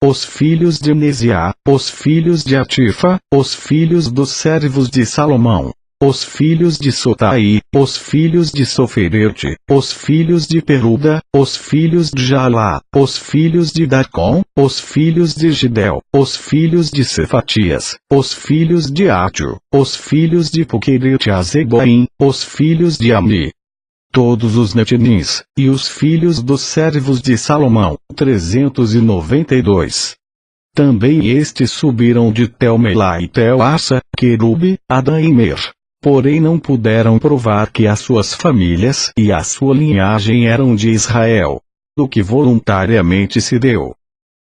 Os filhos de Nesiá, os filhos de Atifa, os filhos dos servos de Salomão. Os filhos de Sotai, os filhos de Soferete, os filhos de Peruda, os filhos de Jalá, os filhos de Darcom, os filhos de Gidel, os filhos de Cefatias, os filhos de Átio, os filhos de Puquerete Azeboim, os filhos de Ami. Todos os Netinins, e os filhos dos servos de Salomão, 392. Também estes subiram de Tel-Melá e Tel-Assa, Querube, Adã e Mer. Porém não puderam provar que as suas famílias e a sua linhagem eram de Israel, do que voluntariamente se deu.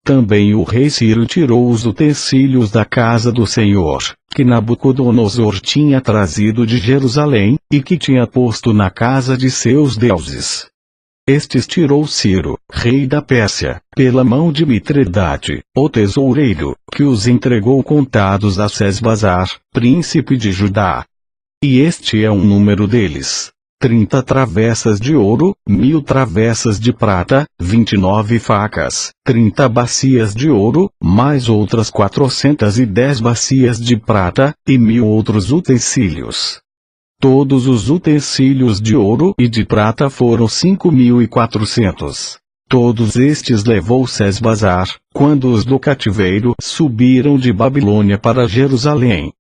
Também o rei Ciro tirou os utensílios da casa do Senhor, que Nabucodonosor tinha trazido de Jerusalém, e que tinha posto na casa de seus deuses. Estes tirou Ciro, rei da Pérsia, pela mão de Mitredate, o tesoureiro, que os entregou contados a Sesbazar, príncipe de Judá. E este é o número deles: 30 travessas de ouro, 1000 travessas de prata, 29 facas, 30 bacias de ouro, mais outras 410 bacias de prata, e 1000 outros utensílios. Todos os utensílios de ouro e de prata foram 5.400. Todos estes levou Sesbazar, quando os do cativeiro subiram de Babilônia para Jerusalém.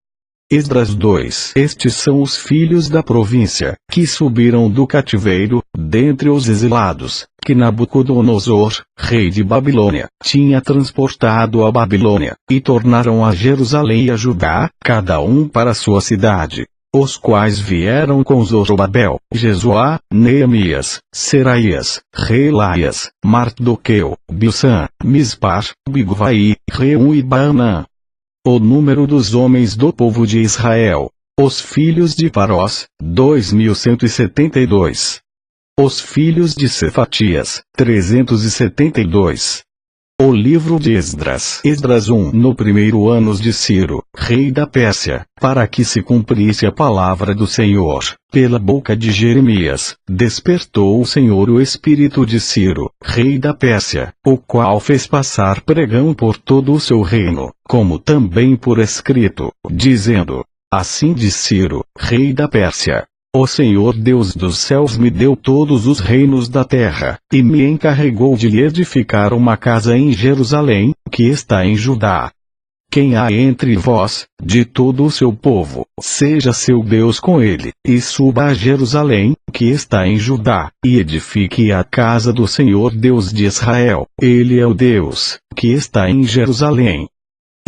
Esdras 2. Estes são os filhos da província, que subiram do cativeiro, dentre os exilados, que Nabucodonosor, rei de Babilônia, tinha transportado à Babilônia, e tornaram a Jerusalém e a Judá, cada um para sua cidade. Os quais vieram com Zorobabel, Jesuá, Neemias, Seraías, Reelaias, Mardoqueu, Bilsã, Mispar, Bigvai, Reum e Baanã. O número dos homens do povo de Israel, Os filhos de Parós, 2172. Os filhos de Cefatias, 372. O livro de Esdras. Esdras 1. No primeiro ano de Ciro, rei da Pérsia, para que se cumprisse a palavra do Senhor, pela boca de Jeremias, despertou o Senhor o espírito de Ciro, rei da Pérsia, o qual fez passar pregão por todo o seu reino, como também por escrito, dizendo: Assim diz Ciro, rei da Pérsia: O Senhor Deus dos céus me deu todos os reinos da terra, e me encarregou de lhe edificar uma casa em Jerusalém, que está em Judá. Quem há entre vós, de todo o seu povo, seja seu Deus com ele, e suba a Jerusalém, que está em Judá, e edifique a casa do Senhor Deus de Israel. Ele é o Deus, que está em Jerusalém.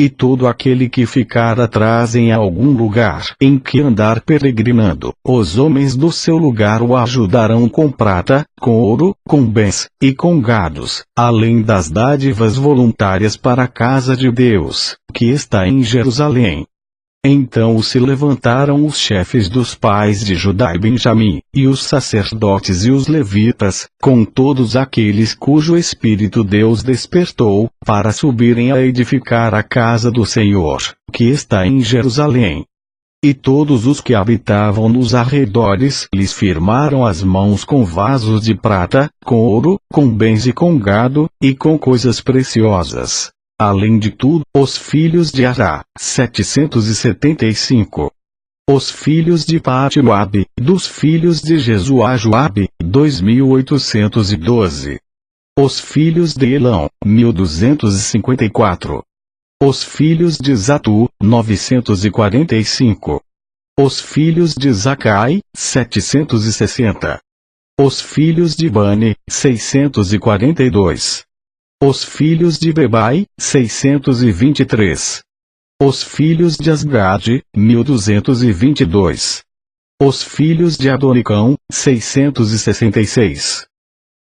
E todo aquele que ficar atrás em algum lugar em que andar peregrinando, os homens do seu lugar o ajudarão com prata, com ouro, com bens, e com gados, além das dádivas voluntárias para a casa de Deus, que está em Jerusalém. Então se levantaram os chefes dos pais de Judá e Benjamim, e os sacerdotes e os levitas, com todos aqueles cujo espírito Deus despertou, para subirem a edificar a casa do Senhor, que está em Jerusalém. E todos os que habitavam nos arredores lhes firmaram as mãos com vasos de prata, com ouro, com bens e com gado, e com coisas preciosas. Além de tudo, os filhos de Ará, 775. Os filhos de Patimoabe, dos filhos de Jesuá Joabe, 2812. Os filhos de Elão, 1254. Os filhos de Zatu, 945. Os filhos de Zacai, 760. Os filhos de Bani, 642. Os filhos de Bebai, 623. Os filhos de Asgade, 1222. Os filhos de Adonicão, 666.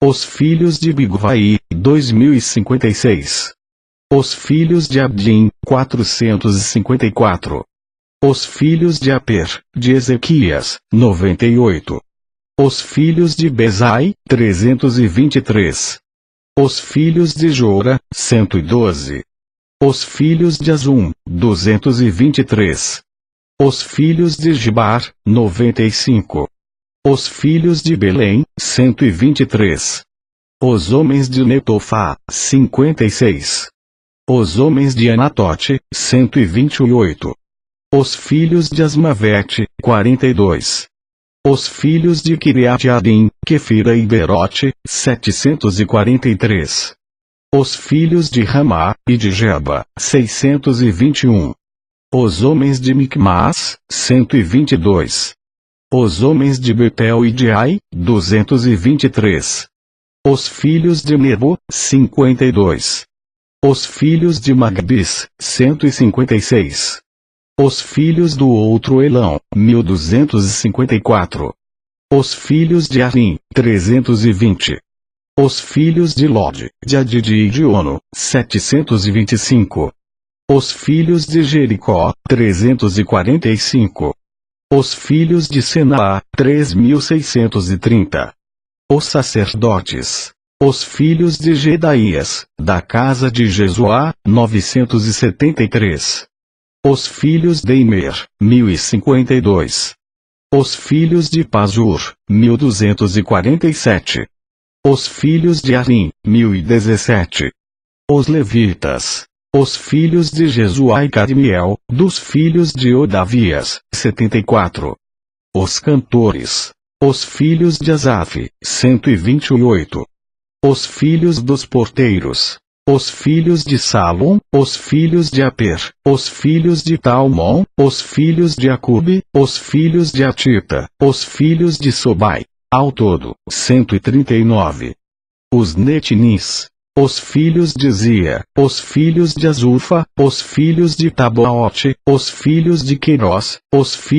Os filhos de Bigvai, 2056. Os filhos de Abdim, 454. Os filhos de Aper, de Ezequias, 98. Os filhos de Bezai, 323. Os filhos de Jora, 112. Os filhos de Azum, 223. Os filhos de Gibar, 95. Os filhos de Belém, 123. Os homens de Netofá, 56. Os homens de Anatote, 128. Os filhos de Asmavete, 42. Os filhos de Kiriat-Jearim, Quefira e Berote, 743. Os filhos de Ramá, e de Geba, 621. Os homens de Micmas, 122. Os homens de Betel e de Ai, 223. Os filhos de Nebo, 52. Os filhos de Magbis, 156. Os filhos do outro Elão, 1254. Os filhos de Arim, 320. Os filhos de Lod, de Adid e de Ono, 725. Os filhos de Jericó, 345. Os filhos de Senaá, 3630. Os sacerdotes. Os filhos de Gedaías, da casa de Jesuá, 973. Os filhos de Imer, 1052. Os filhos de Pazur, 1247. Os filhos de Arim, 1017. Os levitas. Os filhos de Jesuá e Cadmiel, dos filhos de Odavias, 74. Os cantores. Os filhos de Asaf, 128. Os filhos dos porteiros. Os filhos de Salom, os filhos de Aper, os filhos de Talmon, os filhos de Acube, os filhos de Atita, os filhos de Sobai. Ao todo, 139. Os Netinis. Os filhos de Zia, os filhos de Azufa, os filhos de Tabaote, os filhos de Queiroz, os filhos